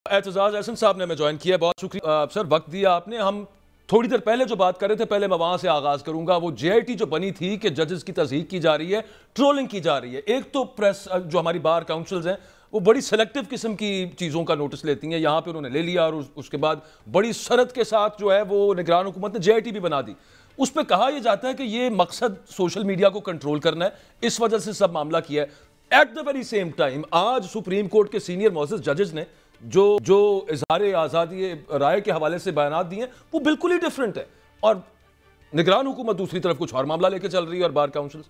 एतजाज एहसन साहब ने हमें ज्वाइन किया, बहुत शुक्रिया सर, वक्त दिया आपने। हम थोड़ी देर पहले जो बात कर रहे थे, पहले मैं वहां से आगाज करूंगा। वो जेआईटी जो बनी थी कि जजेस की तस्दीक की जा रही है, ट्रोलिंग की जा रही है। एक तो प्रेस जो हमारी बार काउंसिल्स हैं वो बड़ी सेलेक्टिव किस्म की चीज़ों का नोटिस लेती हैं, यहाँ पे उन्होंने ले लिया और उसके बाद बड़ी सरत के साथ जो है वो निगरान हुकूमत ने जेआईटी भी बना दी। उस पर कहा यह जाता है कि ये मकसद सोशल मीडिया को कंट्रोल करना है, इस वजह से सब मामला किया है। At the very same time आज सुप्रीम कोर्ट के सीनियर मोअज़्ज़ज़ जजेस ने जो जो इजहार आज़ादी राय के हवाले से बयान दिए वो बिल्कुल ही डिफरेंट है, और निगरान हुकूमत दूसरी तरफ कुछ और मामला लेके चल रही है। और बार काउंसिल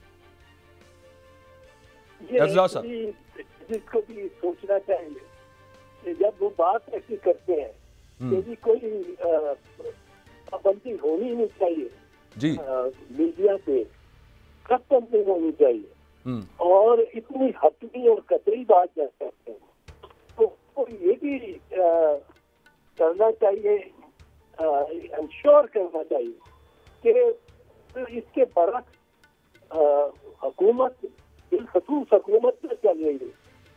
जिसको भी सोचना चाहिए कि जब वो बात ऐसी करते हैं कि भी कोई पाबंदी होनी नहीं चाहिए जी, मीडिया पे खत्म नहीं होनी चाहिए, और इतनी हतमी और कतई बात कर सकते हैं, तो ये भी करना चाहिए, इंश्योर करना चाहिए कि इसके बरक्स हुकूमत बिलखसूस हुकूमत में चल रही है।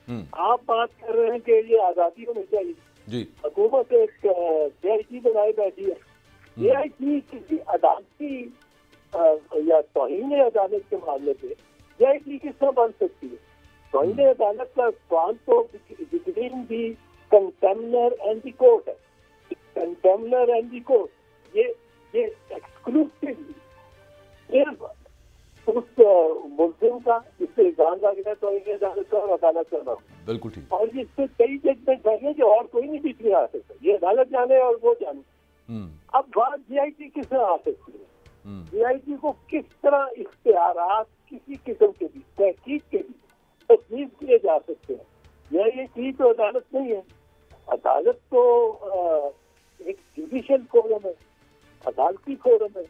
आप बात कर रहे हैं कि ये आज़ादी होनी चाहिए जी, हुकूमत एक जेआईटी बनाए बैठी है। जेआईटी किसी अदालती या तौहीन अदालत के मामले पे जेआईटी किस तरह बन सकती है? तौहीन अदालत का स्वान तो between the contemnor and the court है। कंटेम्नर एंड दी कोर्ट ये एक्सक्लूसिवली सिर्फ उस मुल्जिम का जिससे इल्जाम लग गया तौहीन अदालत का और अदालत का नाम, बिल्कुल ठीक। और जिससे कई जजमेंट है कि और कोई नहीं बीच में आ सकता, ये अदालत जाने और वो जाने। अब बात जीआईटी किस तरह आ सकती है? जीआईटी को किस तरह इख्तियारात किसी किस्म के भी तहकीक के भी तस्वीर किए जा सकते हैं? ये चीज तो अदालत नहीं है। अदालत तो एक जुडिशियल फोरम है, अदालती फोरम है।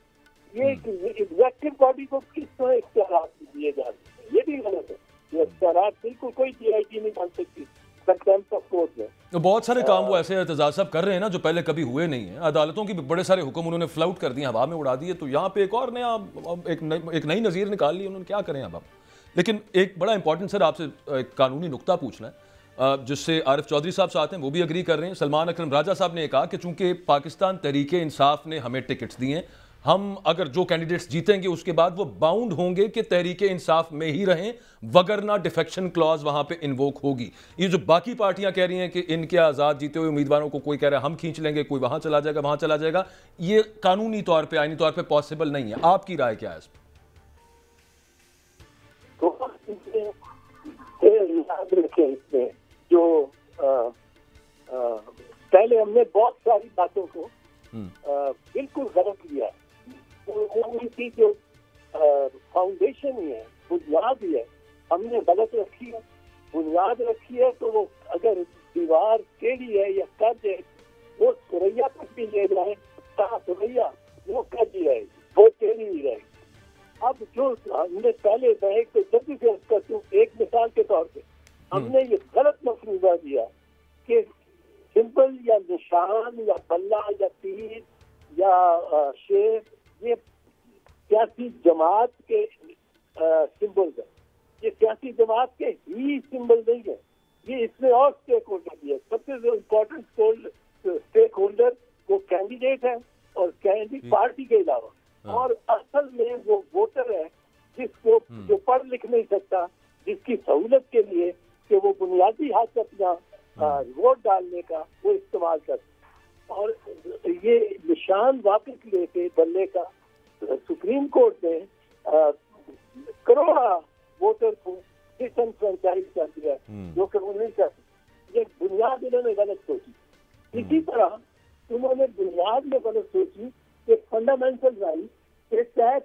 ये एग्जेक्टिव बॉडी को किस तरह इख्तियारात दिए जा सकते हैं? ये भी गलत है। ये इख्तियारात बिल्कुल कोई जीआईटी नहीं बन सकती कंटेम्प्ट ऑफ कोर्ट में। तो बहुत सारे काम वो ऐसे एतजाज साहब कर रहे हैं ना जो पहले कभी हुए नहीं है। अदालतों की बड़े सारे हुक्म उन्होंने फ्लाउट कर दिए, हवा में उड़ा दिए। तो यहाँ पे एक और नया एक नई नज़ीर निकाल ली उन्होंने, क्या करें अब हम। लेकिन एक बड़ा इंपॉर्टेंट सर आपसे एक कानूनी नुक्ता पूछना है जिससे आरिफ चौधरी साहब साथ हैं, वो भी एग्री कर रहे हैं। सलमान अकरम राजा साहब ने कहा कि चूंकि पाकिस्तान तहरीक इंसाफ ने हमें टिकट्स दिए हैं, हम अगर जो कैंडिडेट्स जीतेंगे उसके बाद वो बाउंड होंगे कि तहरीक इंसाफ में ही रहें, वगरना डिफेक्शन क्लॉज वहां पे इन्वोक होगी। ये जो बाकी पार्टियां कह रही हैं कि इनके आज़ाद जीते हुए उम्मीदवारों को कोई कह रहा है हम खींच लेंगे, कोई वहां चला जाएगा वहां चला जाएगा, ये कानूनी तौर पर आईनी तौर पर पॉसिबल नहीं है। आपकी राय क्या है इस पर? याद रखें इसमें जो पहले हमने बहुत सारी बातों को बिल्कुल गलत लिया है। उनकी जो फाउंडेशन ही है, बुनियाद ही है, हमने गलत रखी है। बुनियाद रखी है तो वो अगर दीवार टेढ़ी है या कद है, वो सुरैया तक भी ले जाए, कहा सुरैया वो कद ही रहेगी, वो टेढ़ी ही रहेगी। अब जो हमने पहले मैं एक जल्दी से करती हूँ, एक मिसाल के तौर पे हमने ये गलत मफरूजा दिया कि सिंपल या निशान या बल्ला या तीर या शेर ये सियासी जमात के सिंबल्स है। ये सियासी जमात के ही सिंबल नहीं है, ये इसमें और स्टेक होल्डर भी है। सबसे जो इम्पोर्टेंट स्टेक होल्डर वो कैंडिडेट है और कैंडिडेट पार्टी के अलावा, और असल में वो वोटर है जिसको जो पढ़ लिख नहीं सकता, जिसकी सहूलत के लिए कि वो बुनियादी हक अपना वोट डालने का वो इस्तेमाल करता। और ये निशान वापस लेके बल्ले का सुप्रीम कोर्ट ने करोड़ा वोटर को डिसएनफ्रेंचाइज कर दिया, जो कि वो नहीं कर सकते। ये बुनियाद उन्होंने गलत सोची। इसी तरह उन्होंने बुनियाद में गलत सोची कि फंडामेंटल राइट के तहत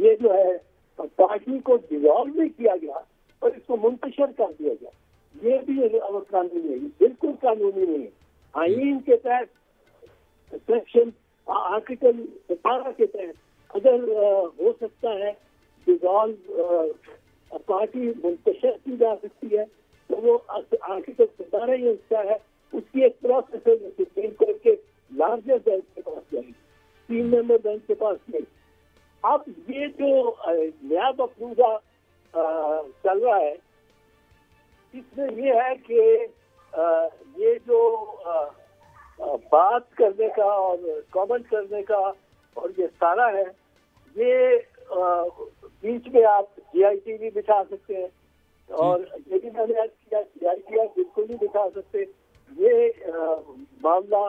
ये जो है पार्टी को डिसॉल्व नहीं किया गया और इसको मुंतशिर कर दिया गया, ये भी कानूनी नहीं है, बिल्कुल कानूनी नहीं है। आईन के तहत सेक्शन आर्टिकल 17 के तहत अगर हो सकता है डिसॉल्व पार्टी मुंतशिर की जा सकती है, तो वो आर्टिकल 17 ही हिस्सा है, उसकी एक प्रोसेस है सुप्रीम कोर्ट के लार्जर बेंच के पास जाएगी, 3 मेंबर बेंच के पास नहीं। अब ये जो नया मफरूजा चल रहा है, इसमें ये है कि ये जो बात करने का और कमेंट करने का और ये सारा है, ये बीच में आप GIT भी बिठा सकते हैं, और ये भी मैंने आज किया, GIT आप बिल्कुल नहीं बिठा सकते। ये मामला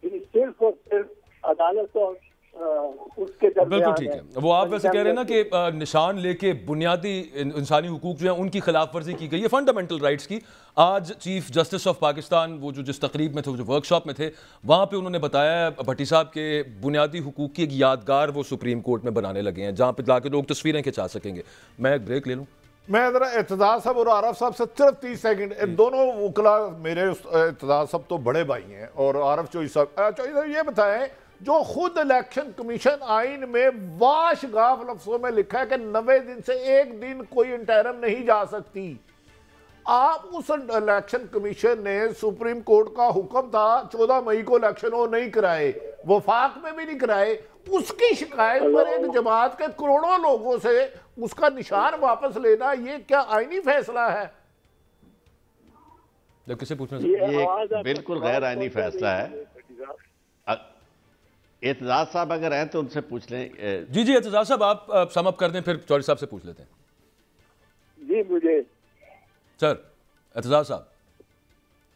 सिर्फ और सिर्फ अदालत और उसके बिल्कुल दरमियान ठीक है। वो आप वैसे कह रहे हैं ना कि निशान लेके बुनियादी इंसानी हुकूक जो है उनकी खिलाफ वर्जी की गई है, फंडामेंटल राइट्स की। आज चीफ जस्टिस ऑफ पाकिस्तान वो जो जिस तकरीब में थे, वो जो वर्कशॉप में थे, वहाँ पे उन्होंने बताया भट्टी साहब के बुनियादी हुकूक की एक यादगार वो सुप्रीम कोर्ट में बनाने लगे हैं, जहाँ पे जाके लोग तस्वीरें खिंचा सकेंगे। मैं एक ब्रेक ले लूँ। मैं जरा एतजाज साहब और आरफ साहब से सिर्फ 30 सेकंड, दोनों वकला मेरे एतजाज साहब तो बड़े भाई हैं और आरफ चौधरी साहब ये बताएं, जो खुद इलेक्शन कमीशन आइन में वाशगाफ लफ्जों में लिखा है कि 90 दिन से एक दिन कोई इंटरम नहीं जा सकती, आप उस इलेक्शन कमीशन ने सुप्रीम कोर्ट का हुक्म था 14 मई को इलेक्शन वो नहीं कराए, वफाक में भी नहीं कराए, उसकी शिकायत पर एक जमात के करोड़ों लोगों से उसका निशान वापस लेना, ये क्या आईनी फैसला है? जब किसे पूछना ये बिल्कुल गैर आईनी फैसला है। एतजाज साहब अगर हैं तो उनसे पूछ लें। जी एतजाज साहब आप सम अप कर दें, फिर चौधरी साहब से पूछ लेते हैं। जी मुझे सर एतजाज साहब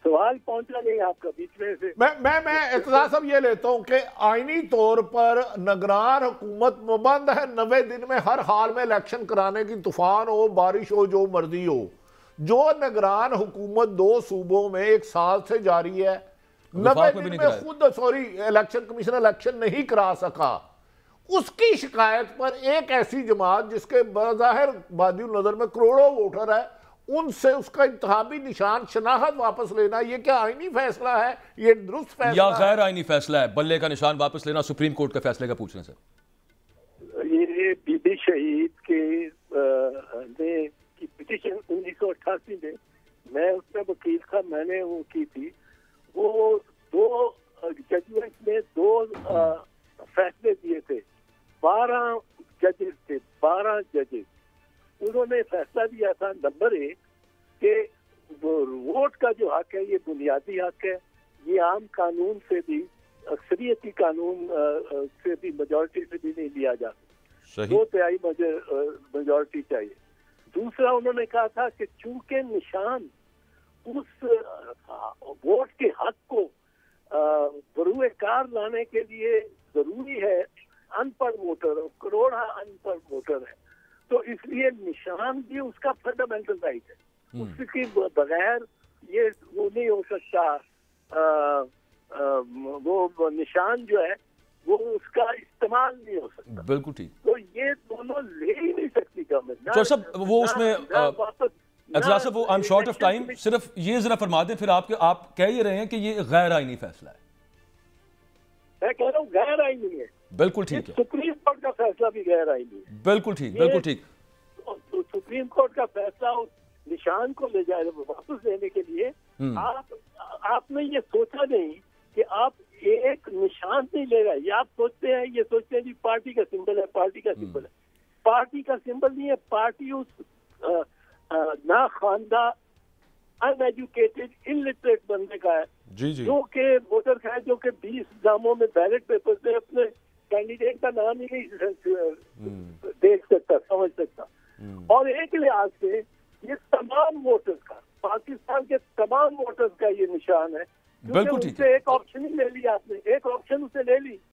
सवाल पहुंचा नहीं आपका बीच में से। मैं एतजाज साहब ये लेता हूं कि आईनी तौर पर निगरान हुकूमत पाबंद है 90 दिन में हर हाल में इलेक्शन कराने की, तूफान हो, बारिश हो, जो मर्जी हो। जो निगरान हुकूमत 2 सूबों में 1 साल से जारी है, 90 दिन में खुद इलेक्शन कमीशन इलेक्शन नहीं करा सका, उसकी शिकायत पर एक ऐसी जमात जिसके बज़ाहिर बादी नजर में करोड़ों वोटर है, उनसे उसका इंतखाबी निशान शनाख्त वापस लेना, ये क्या आईनी फैसला है? ये दुरुस्त फैसला या गैर आईनी फैसला है? बल्ले का निशान वापस लेना सुप्रीम कोर्ट के फैसले का पूछने से। ये बीबी शहीद के की पिटीशन 1988 में, मैं उसमें वकील था, मैंने वो की थी। वो 2 जजमेंट में 2 फैसले दिए थे, 12 जजेस थे, 12 जजेस। उन्होंने फैसला दिया था नंबर 1 कि वोट का जो हक है ये बुनियादी हक है, ये आम कानून से भी, अक्सरियती कानून से भी, मेजॉरिटी से भी नहीं लिया जा सकता, 2/3 मेजॉरिटी चाहिए। दूसरा उन्होंने कहा था कि चूंकि निशान उस वोट के हक को बरूए कार लाने के लिए जरूरी है, अनपढ़ वोटर, करोड़ा अनपढ़ वोटर है, तो इसलिए निशान भी उसका फंडामेंटल राइट है, उसके बगैर ये वो नहीं हो सकता। वो निशान जो है वो उसका इस्तेमाल नहीं हो सकता। बिल्कुल ठीक। तो ये दोनों ले ही नहीं सकती गवर्नमेंट। तो सब वो उसमें एतजाज साहब, वो I am short of time, सिर्फ ये जरा फरमा दें, फिर आप कह ही रहे हैं कि ये गैर आईनी फैसला है। मैं कह रहा हूँ गैर आईनी है। बिल्कुल ठीक है। सुप्रीम कोर्ट का फैसला भी गैर आईनी है। बिल्कुल ठीक, बिल्कुल ठीक। तो सुप्रीम कोर्ट का फैसला उस निशान को ले जाए वापस लेने के लिए आपने ये सोचा नहीं कि आप एक निशान नहीं ले रहा है। ये आप सोचते हैं, ये सोचते हैं जी पार्टी का सिंबल है, पार्टी का सिंबल है। पार्टी का सिंबल नहीं है, पार्टी उस ना खानदा, अनएजुकेटेड, इलिटरेट बंदे का है, जी जी, जो कि वोटर का है, जो कि 20 नामों में बैलेट पेपर में अपने कैंडिडेट का नाम ही नहीं देख सकता, समझ सकता। और एक लिहाज से ये तमाम वोटर्स का, पाकिस्तान के तमाम वोटर्स का ये निशान है। बिल्कुल ठीक है। एक ऑप्शन ही ले ली आपने, एक ऑप्शन उसे ले ली